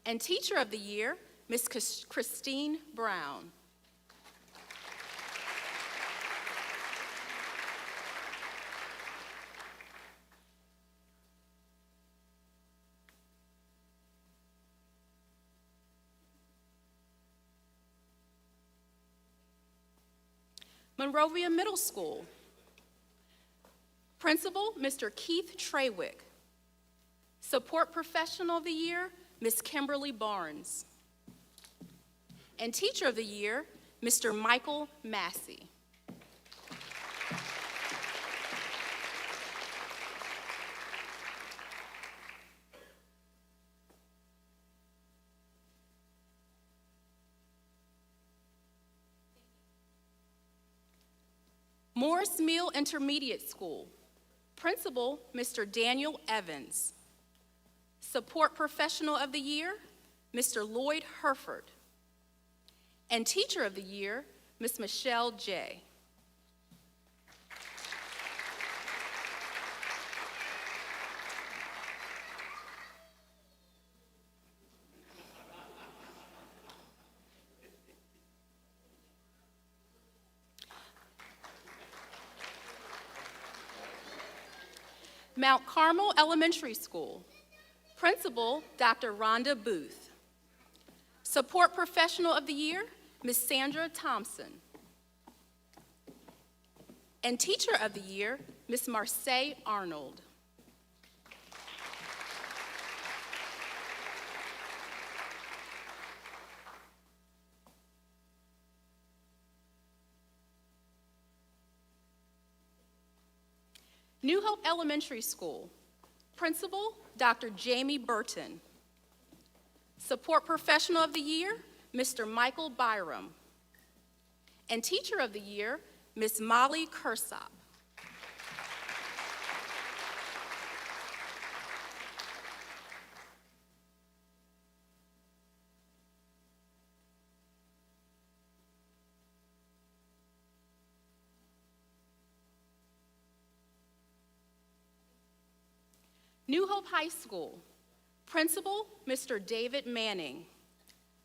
And Teacher of the Year, Ms. Christine Brown. Monrovia Middle School. Principal, Mr. Keith Treywick. Support Professional of the Year, Ms. Kimberly Barnes. And Teacher of the Year, Mr. Michael Massey. Morris Mill Intermediate School. Principal, Mr. Daniel Evans. Support Professional of the Year, Mr. Lloyd Herford. And Teacher of the Year, Ms. Michelle J. Mount Carmel Elementary School. Principal, Dr. Rhonda Booth. Support Professional of the Year, Ms. Sandra Thompson. And Teacher of the Year, Ms. Marseille Arnold. New Hope Elementary School. Principal, Dr. Jamie Burton. Support Professional of the Year, Mr. Michael Byram. And Teacher of the Year, Ms. Molly Kersop. New Hope High School. Principal, Mr. David Manning.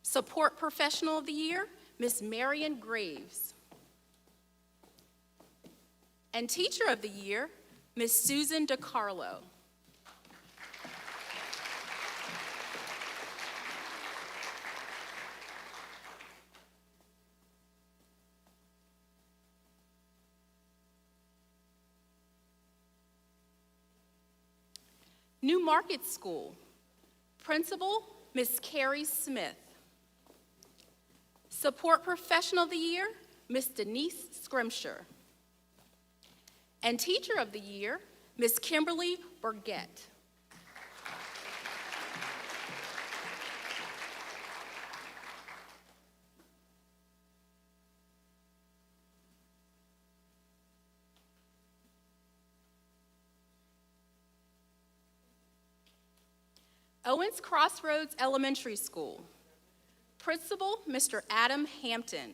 Support Professional of the Year, Ms. Marion Graves. And Teacher of the Year, Ms. Susan DiCarlo. New Market School, Principal, Miss Carrie Smith. Support Professional of the Year, Miss Denise Scrimshire. And Teacher of the Year, Miss Kimberly Burgett. Owens Crossroads Elementary School, Principal, Mr. Adam Hampton.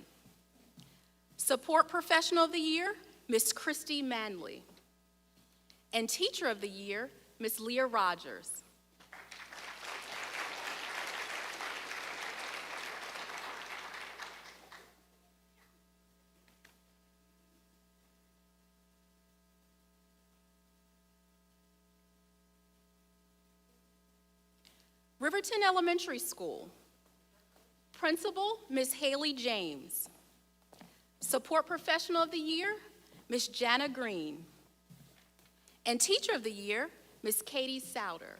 Support Professional of the Year, Miss Christy Manley. And Teacher of the Year, Miss Leah Rogers. Riverton Elementary School, Principal, Miss Haley James. Support Professional of the Year, Miss Jana Green. And Teacher of the Year, Miss Katie Souter.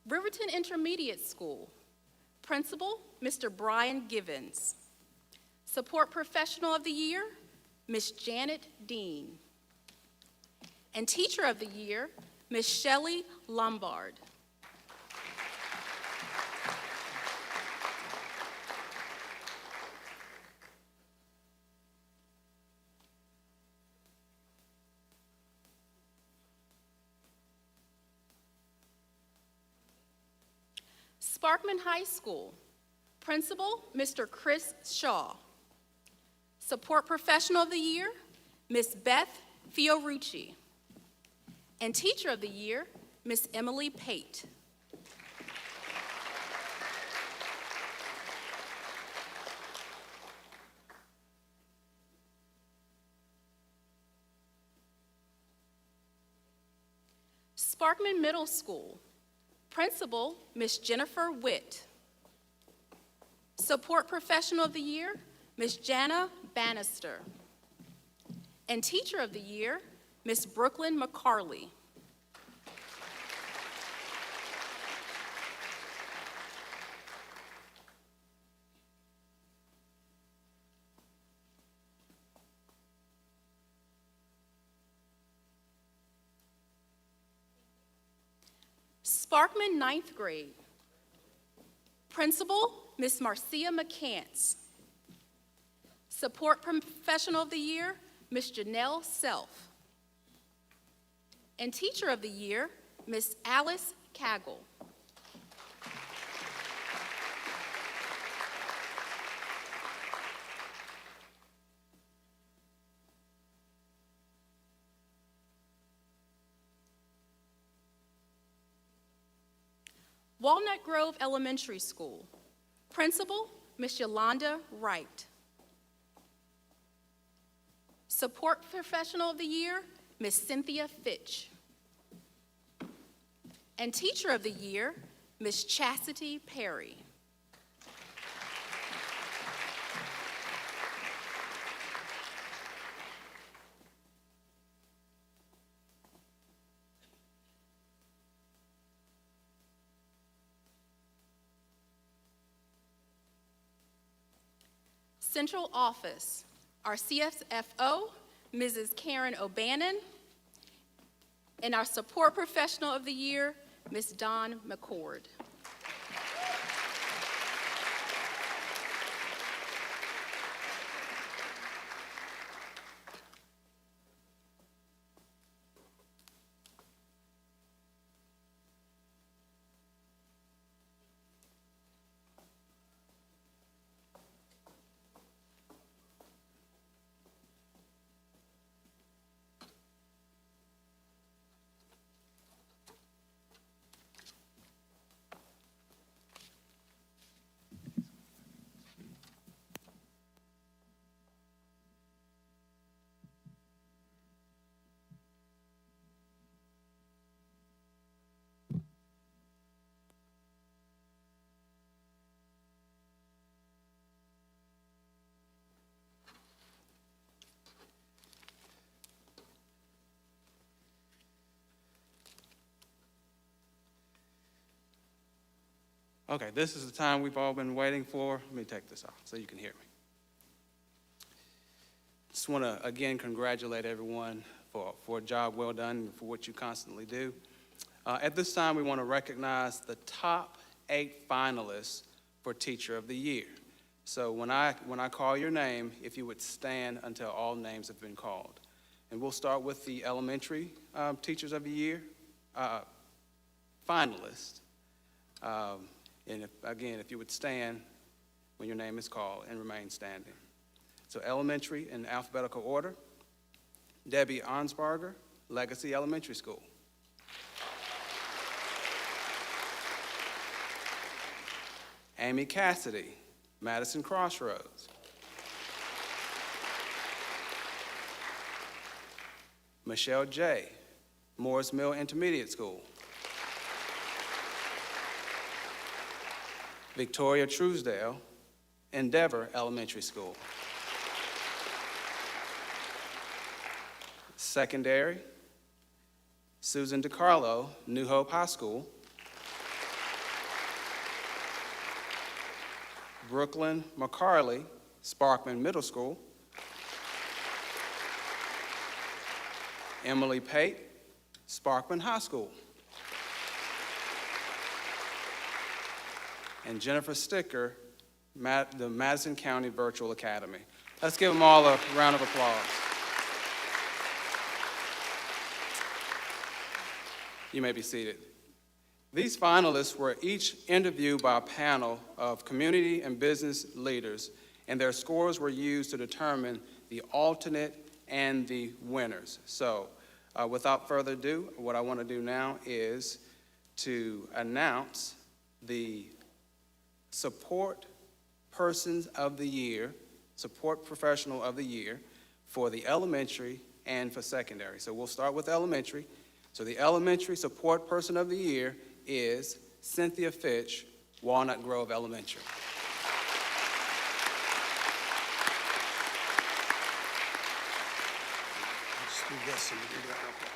Riverton Intermediate School, Principal, Mr. Brian Givens. Support Professional of the Year, Miss Janet Dean. And Teacher of the Year, Miss Shelley Lombard. Sparkman High School, Principal, Mr. Chris Shaw. Support Professional of the Year, Miss Beth Fiorucci. And Teacher of the Year, Miss Emily Pate. Sparkman Middle School, Principal, Miss Jennifer Witt. Support Professional of the Year, Miss Jana Bannister. And Teacher of the Year, Miss Brooklyn McCarley. Sparkman ninth grade, Principal, Miss Marcia McCants. Support Professional of the Year, Miss Janelle Self. And Teacher of the Year, Miss Alice Caggle. Walnut Grove Elementary School, Principal, Miss Yolanda Wright. Support Professional of the Year, Miss Cynthia Fitch. And Teacher of the Year, Miss Chastity Perry. Central Office, our CFO, Mrs. Karen O'Bannon, and our Support Professional of the Year, Ms. Dawn McCord. Okay, this is the time we've all been waiting for. Let me take this off so you can hear me. Just want to, again, congratulate everyone for a job well done and for what you constantly do. At this time, we want to recognize the top 8 finalists for Teacher of the Year. So when I call your name, if you would stand until all names have been called. And we'll start with the elementary Teachers of the Year finalists. And if you would stand when your name is called and remain standing. So elementary in alphabetical order, Debbie Arnsbarger, Legacy Elementary School. Amy Cassidy, Madison Crossroads. Michelle J., Morris Mill Intermediate School. Victoria Truesdale, Endeavor Elementary School. Secondary, Susan DiCarlo, New Hope High School. Brooklyn McCarley, Sparkman Middle School. Emily Pate, Sparkman High School. And Jennifer Sticker, the Madison County Virtual Academy. Let's give them all a round of applause. You may be seated. These finalists were each interviewed by a panel of community and business leaders, and their scores were used to determine the alternate and the winners. So, without further ado, what I want to do now is to announce the Support Persons of the Year, Support Professional of the Year for the elementary and for secondary. So we'll start with elementary. So the elementary Support Person of the Year is Cynthia Fitch, Walnut Grove Elementary. Just do this and do that real quick.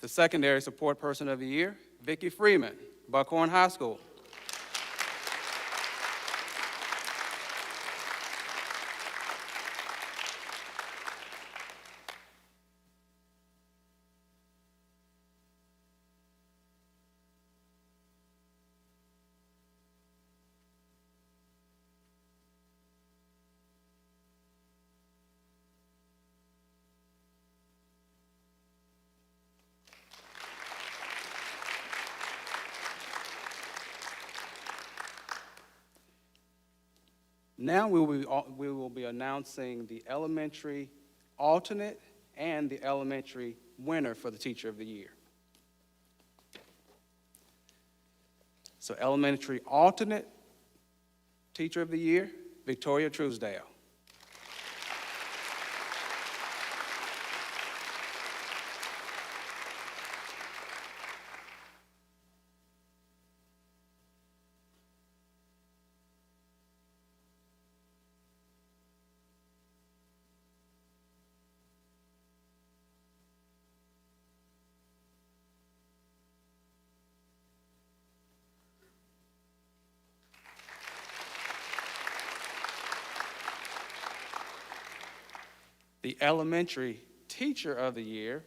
The secondary Support Person of the Year, Vicki Freeman, Buckhorn High School. Now we will be announcing the elementary alternate and the elementary winner for the Teacher of the Year. So elementary alternate Teacher of the Year, Victoria Truesdale. The elementary Teacher of the Year,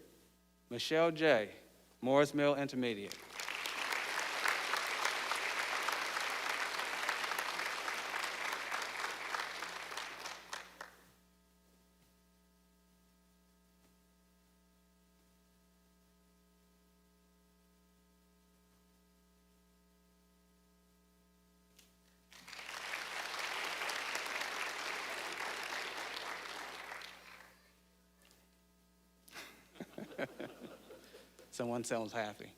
Michelle J., Morris Mill Intermediate. Someone sounds happy.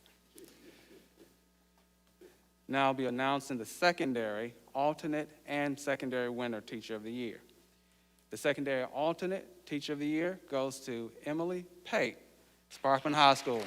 Now I'll be announcing the secondary, alternate, and secondary winner Teacher of the Year. The secondary alternate Teacher of the Year goes to Emily Pate, Sparkman High School.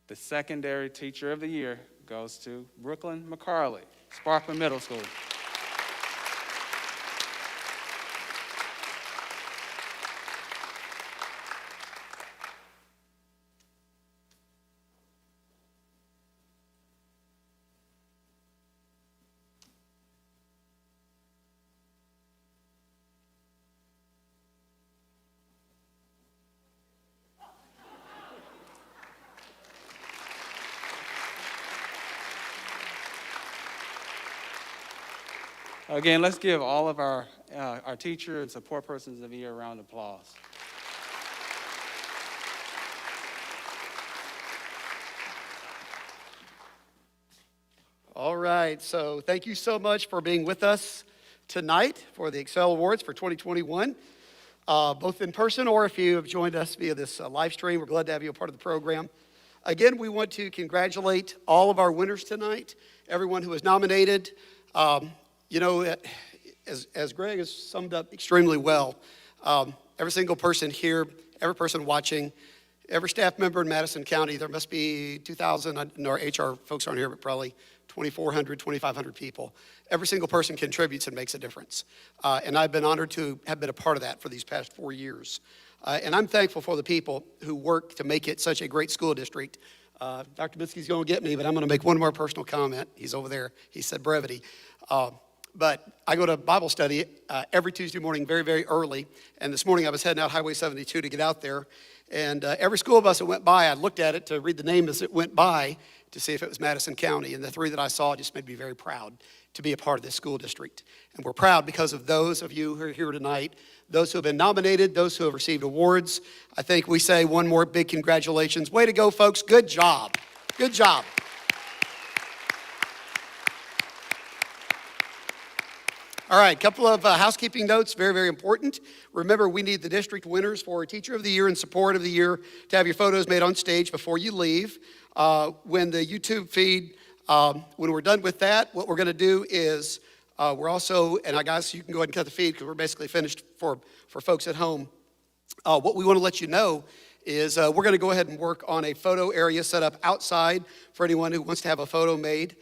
The secondary Teacher of the Year goes to Brooklyn McCarley, Sparkman Middle School. Again, let's give all of our teacher and support persons of the year a round of applause. All right, so thank you so much for being with us tonight for the Excel Awards for 2021, both in person or if you have joined us via this live stream. We're glad to have you a part of the program. Again, we want to congratulate all of our winners tonight, everyone who was nominated. You know, as Greg has summed up extremely well, every single person here, every person watching, every staff member in Madison County, there must be 2,000, our HR folks aren't here, but probably 2,400, 2,500 people. Every single person contributes and makes a difference. And I've been honored to have been a part of that for these past 4 years. And I'm thankful for the people who work to make it such a great school district. Dr. Minsky's going to get me, but I'm going to make one more personal comment. He's over there. He said brevity. But I go to Bible study every Tuesday morning very, very early. And this morning I was heading out Highway 72 to get out there. And every school bus that went by, I looked at it to read the name as it went by to see if it was Madison County. And the three that I saw just made me very proud to be a part of this school district. And we're proud because of those of you who are here tonight, those who have been nominated, those who have received awards. I think we say one more big congratulations. Way to go, folks. Good job. Good job. All right, a couple of housekeeping notes, very, very important. Remember, we need the district winners for Teacher of the Year and Support of the Year to have your photos made on stage before you leave. When the YouTube feed, when we're done with that, what we're going to do is we're also, and I guess you can go ahead and cut the feed because we're basically finished for folks at home. What we want to let you know is we're going to go ahead and work on a photo area set up outside for anyone who wants to have a photo made.